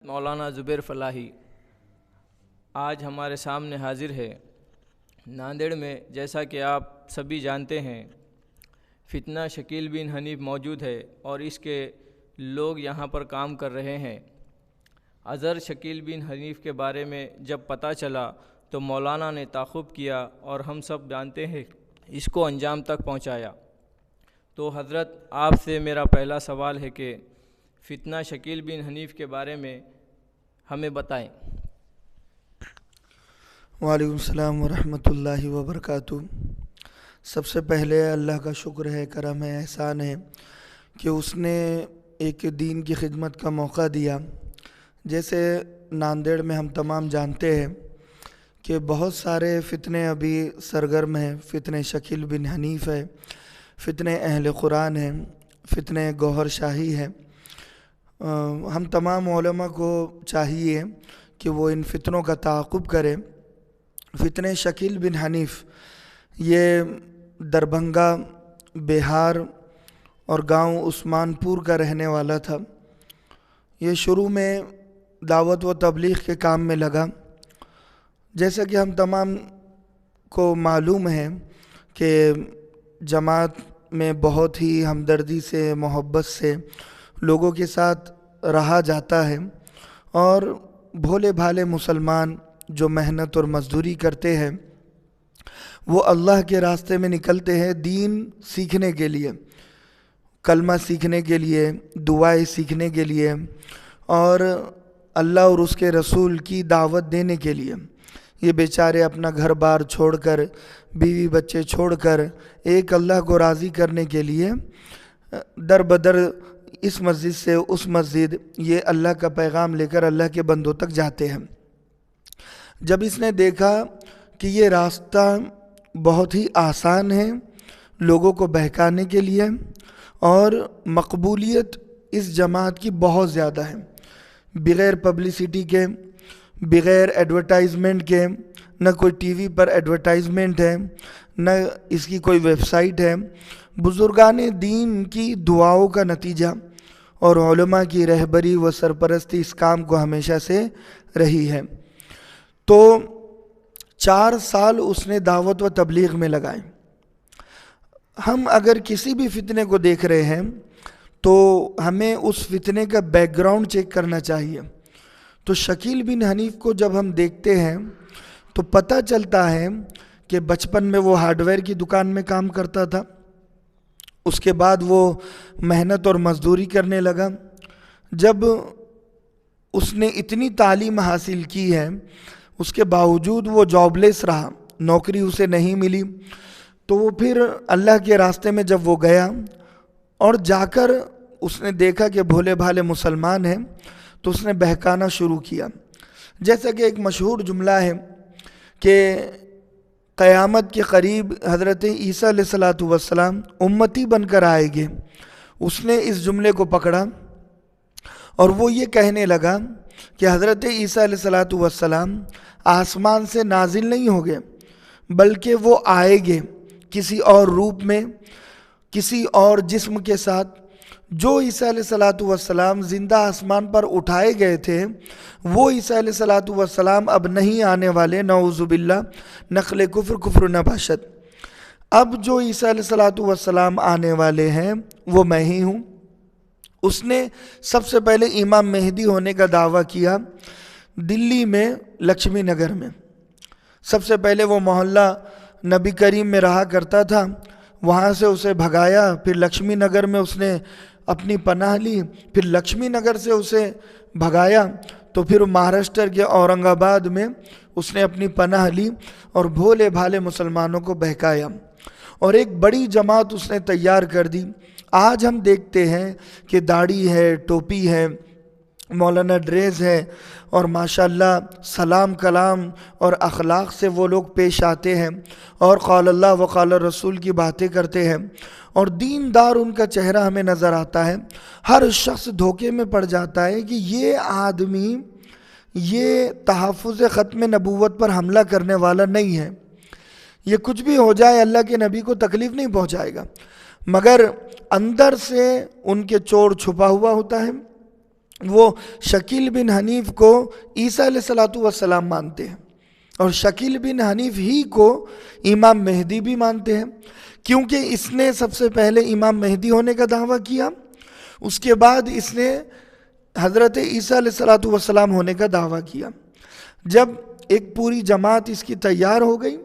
مولانا زبیر فلاحی آج ہمارے سامنے حاضر ہے۔ ناندیڑ میں جیسا کہ آپ سبھی جانتے ہیں فتنہ شکیل بن حنیف موجود ہے اور اس کے لوگ یہاں پر کام کر رہے ہیں۔ اظہر شکیل بن حنیف کے بارے میں جب پتہ چلا تو مولانا نے تعاقب کیا اور ہم سب جانتے ہیں اس کو انجام تک پہنچایا۔ تو حضرت آپ سے میرا پہلا سوال ہے کہ فتنہ شکیل بن حنیف کے بارے میں ہمیں بتائیں۔ وعلیکم السلام ورحمۃ اللہ وبرکاتہ۔ سب سے پہلے اللہ کا شکر ہے، کرم ہے، احسان ہے کہ اس نے ایک دین کی خدمت کا موقع دیا۔ جیسے ناندیڑ میں ہم تمام جانتے ہیں کہ بہت سارے فتنے ابھی سرگرم ہیں۔ فتنہ شکیل بن حنیف ہے، فتنہ اہل قرآن ہے، فتنہ گوہر شاہی ہے۔ ہم تمام علماء کو چاہیے کہ وہ ان فتنوں کا تعاقب کریں۔ فتنہ شکیل بن حنیف یہ دربھنگہ بہار اور گاؤں عثمان پور کا رہنے والا تھا۔ یہ شروع میں دعوت و تبلیغ کے کام میں لگا۔ جیسا کہ ہم تمام کو معلوم ہے کہ جماعت میں بہت ہی ہمدردی سے، محبت سے لوگوں کے ساتھ رہا جاتا ہے، اور بھولے بھالے مسلمان جو محنت اور مزدوری کرتے ہیں وہ اللہ کے راستے میں نکلتے ہیں دین سیکھنے کے لیے، کلمہ سیکھنے کے لیے، دعائیں سیکھنے کے لیے، اور اللہ اور اس کے رسول کی دعوت دینے کے لیے۔ یہ بیچارے اپنا گھر بار چھوڑ کر، بیوی بچے چھوڑ کر، ایک اللہ کو راضی کرنے کے لیے در بدر اس مسجد سے اس مسجد یہ اللہ کا پیغام لے کر اللہ کے بندوں تک جاتے ہیں۔ جب اس نے دیکھا کہ یہ راستہ بہت ہی آسان ہے لوگوں کو بہکانے کے لیے، اور مقبولیت اس جماعت کی بہت زیادہ ہے، بغیر پبلسٹی کے، بغیر ایڈورٹائزمنٹ کے، نہ کوئی ٹی وی پر ایڈورٹائزمنٹ ہے، نہ اس کی کوئی ویب سائٹ ہے، بزرگان دین کی دعاؤں کا نتیجہ اور علماء کی رہبری و سرپرستی اس کام کو ہمیشہ سے رہی ہے۔ تو 4 سال اس نے دعوت و تبلیغ میں لگائے۔ ہم اگر کسی بھی فتنے کو دیکھ رہے ہیں تو ہمیں اس فتنے کا بیک گراؤنڈ چیک کرنا چاہیے۔ تو شکیل بن حنیف کو جب ہم دیکھتے ہیں تو پتہ چلتا ہے کہ بچپن میں وہ ہارڈ ویئر کی دکان میں کام کرتا تھا، اس کے بعد وہ محنت اور مزدوری کرنے لگا۔ جب اس نے اتنی تعلیم حاصل کی ہے اس کے باوجود وہ جاب لیس رہا، نوکری اسے نہیں ملی، تو وہ پھر اللہ کے راستے میں جب وہ گیا اور جا کر اس نے دیکھا کہ بھولے بھالے مسلمان ہیں تو اس نے بہکانا شروع کیا۔ جیسا کہ ایک مشہور جملہ ہے کہ قیامت کے قریب حضرت عیسیٰ علیہ السلام امتی بن کر آئیں گے۔ اس نے اس جملے کو پکڑا اور وہ یہ کہنے لگا کہ حضرت عیسیٰ علیہ السلام آسمان سے نازل نہیں ہوگے، بلکہ وہ آئیں گے کسی اور روپ میں، کسی اور جسم کے ساتھ۔ جو عیسیٰ علیہ السلام زندہ آسمان پر اٹھائے گئے تھے وہ عیسیٰ علیہ السلام اب نہیں آنے والے، نعوذ باللہ، نقل کفر کفر نباشت۔ اب جو عیسیٰ علیہ السلام آنے والے ہیں وہ میں ہی ہوں۔ اس نے سب سے پہلے امام مہدی ہونے کا دعویٰ کیا دلی میں، لکشمی نگر میں۔ سب سے پہلے وہ محلہ نبی کریم میں رہا کرتا تھا، وہاں سے اسے بھگایا، پھر لکشمی نگر میں اس نے اپنی پناہ لی، پھر لکشمی نگر سے اسے بھگایا تو پھر مہاراشٹر کے اورنگ آباد میں اس نے اپنی پناہ لی اور بھولے بھالے مسلمانوں کو بہکایا، اور ایک بڑی جماعت اس نے تیار کر دی۔ آج ہم دیکھتے ہیں کہ داڑھی ہے، ٹوپی ہے، مولانا ڈریس ہے، اور ماشاءاللہ سلام کلام اور اخلاق سے وہ لوگ پیش آتے ہیں اور قال اللہ و قال رسول کی باتیں کرتے ہیں، اور دیندار ان کا چہرہ ہمیں نظر آتا ہے۔ ہر شخص دھوکے میں پڑ جاتا ہے کہ یہ آدمی یہ تحفظ ختم نبوت پر حملہ کرنے والا نہیں ہے، یہ کچھ بھی ہو جائے اللہ کے نبی کو تکلیف نہیں پہنچائے گا، مگر اندر سے ان کے چور چھپا ہوا ہوتا ہے، وہ شکیل بن حنیف کو عیسیٰ علیہ الصلوۃ والسلام مانتے ہیں، اور شکیل بن حنیف ہی کو امام مہدی بھی مانتے ہیں، کیونکہ اس نے سب سے پہلے امام مہدی ہونے کا دعویٰ کیا، اس کے بعد اس نے حضرت عیسیٰ علیہ الصلوۃ والسلام ہونے کا دعویٰ کیا۔ جب ایک پوری جماعت اس کی تیار ہو گئی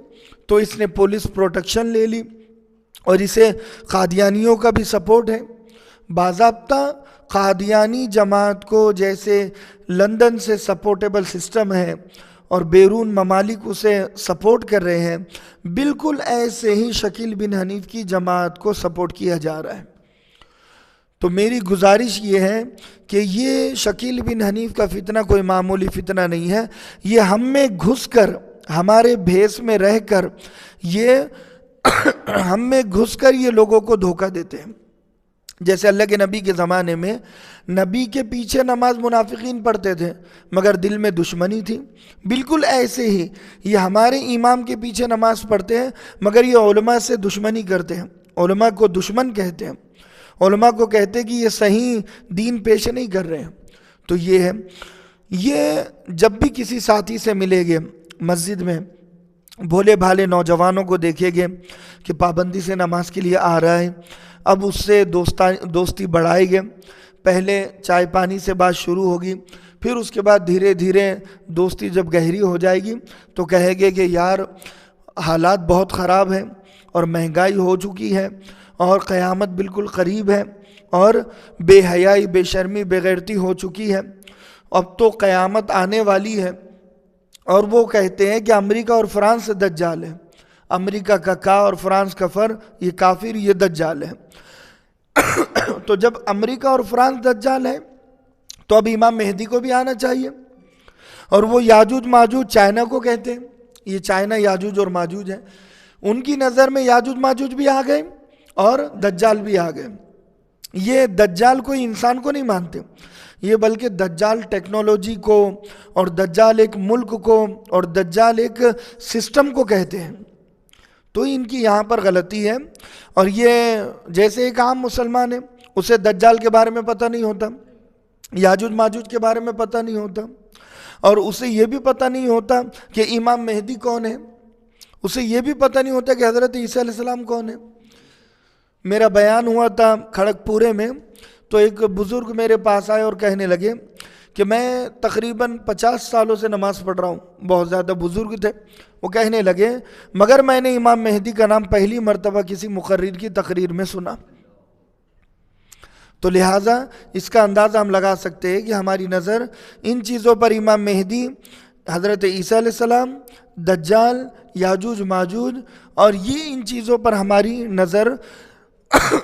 تو اس نے پولیس پروٹیکشن لے لی، اور اسے قادیانیوں کا بھی سپورٹ ہے۔ باضابطہ قادیانی جماعت کو جیسے لندن سے سپورٹیبل سسٹم ہے اور بیرون ممالک اسے سپورٹ کر رہے ہیں، بالکل ایسے ہی شکیل بن حنیف کی جماعت کو سپورٹ کیا جا رہا ہے۔ تو میری گزارش یہ ہے کہ یہ شکیل بن حنیف کا فتنہ کوئی معمولی فتنہ نہیں ہے، یہ ہم میں گھس کر، ہمارے بھیس میں رہ کر، ہم میں گھس کر یہ لوگوں کو دھوکہ دیتے ہیں۔ جیسے اللہ کے نبی کے زمانے میں نبی کے پیچھے نماز منافقین پڑھتے تھے مگر دل میں دشمنی تھی، بالکل ایسے ہی یہ ہمارے امام کے پیچھے نماز پڑھتے ہیں مگر یہ علماء سے دشمنی کرتے ہیں، علماء کو دشمن کہتے ہیں، علماء کو کہتے ہیں کہ یہ صحیح دین پیش نہیں کر رہے ہیں۔ تو یہ ہے، یہ جب بھی کسی ساتھی سے ملے گے مسجد میں، بھولے بھالے نوجوانوں کو دیکھیں گے کہ پابندی سے نماز کے لیے آ رہا ہے، اب اس سے دوستی بڑھائے گے، پہلے چائے پانی سے بات شروع ہوگی، پھر اس کے بعد دھیرے دھیرے دوستی جب گہری ہو جائے گی تو کہے گے کہ یار حالات بہت خراب ہیں اور مہنگائی ہو چکی ہے اور قیامت بالکل قریب ہے اور بے حیائی، بے شرمی، بے غیرتی ہو چکی ہے، اب تو قیامت آنے والی ہے۔ اور وہ کہتے ہیں کہ امریکہ اور فرانس دجال ہے، امریکہ کا کا اور فرانس کا فر، یہ کافر، یہ دجال ہے۔ تو جب امریکہ اور فرانس دجال ہے تو اب امام مہدی کو بھی آنا چاہیے، اور وہ یاجوج ماجوج چائنا کو کہتے ہیں، یہ چائنا یاجوج اور ماجوج ہیں، ان کی نظر میں یاجوج ماجوج بھی آ گئے اور دجال بھی آ گئے۔ یہ دجال کوئی انسان کو نہیں مانتے، یہ بلکہ دجال ٹیکنالوجی کو اور دجال ایک ملک کو اور دجال ایک سسٹم کو کہتے ہیں۔ تو ان کی یہاں پر غلطی ہے، اور یہ جیسے ایک عام مسلمان ہے، اسے دجال کے بارے میں پتہ نہیں ہوتا، یاجوج ماجوج کے بارے میں پتہ نہیں ہوتا، اور اسے یہ بھی پتہ نہیں ہوتا کہ امام مہدی کون ہے، اسے یہ بھی پتہ نہیں ہوتا کہ حضرت عیسیٰ علیہ السلام کون ہے۔ میرا بیان ہوا تھا کھڑک پورے میں، تو ایک بزرگ میرے پاس آئے اور کہنے لگے کہ میں تقریباً 50 سالوں سے نماز پڑھ رہا ہوں، بہت زیادہ بزرگ تھے۔ وہ کہنے لگے مگر میں نے امام مہدی کا نام پہلی مرتبہ کسی مقرر کی تقریر میں سنا۔ تو لہٰذا اس کا اندازہ ہم لگا سکتے ہیں کہ ہماری نظر ان چیزوں پر، امام مہدی، حضرت عیسیٰ علیہ السلام، دجال، یاجوج ماجوج، اور یہ ان چیزوں پر ہماری نظر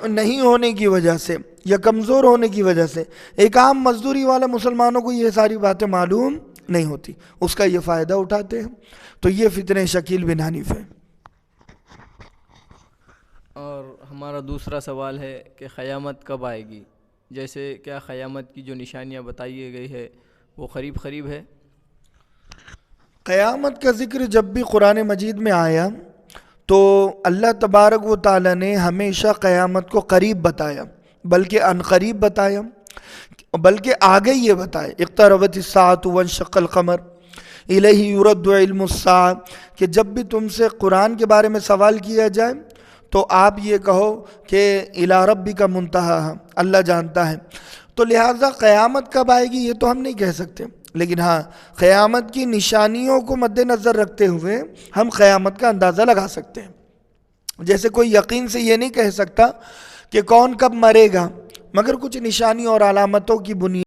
نہیں ہونے کی وجہ سے یا کمزور ہونے کی وجہ سے، ایک عام مزدوری والا مسلمانوں کو یہ ساری باتیں معلوم نہیں ہوتی، اس کا یہ فائدہ اٹھاتے ہیں۔ تو یہ فتنہ شکیل بن حنیف ہے۔ اور ہمارا دوسرا سوال ہے کہ قیامت کب آئے گی؟ جیسے کیا قیامت کی جو نشانیاں بتائی گئی ہے وہ قریب قریب ہے؟ قیامت کا ذکر جب بھی قرآن مجید میں آیا تو اللہ تبارک و تعالیٰ نے ہمیشہ قیامت کو قریب بتایا، بلکہ ان قریب بتایا، بلکہ آگے یہ بتایا، اقتربت الساعۃ وانشق القمر الیہ یرد علم الساعہ، کہ جب بھی تم سے قرآن کے بارے میں سوال کیا جائے تو آپ یہ کہو کہ الی ربک منتہاہا، اللہ جانتا ہے۔ تو لہٰذا قیامت کب آئے گی یہ تو ہم نہیں کہہ سکتے، لیکن ہاں قیامت کی نشانیوں کو مد نظر رکھتے ہوئے ہم قیامت کا اندازہ لگا سکتے ہیں۔ جیسے کوئی یقین سے یہ نہیں کہہ سکتا کہ کون کب مرے گا، مگر کچھ نشانی اور علامتوں کی بنیاد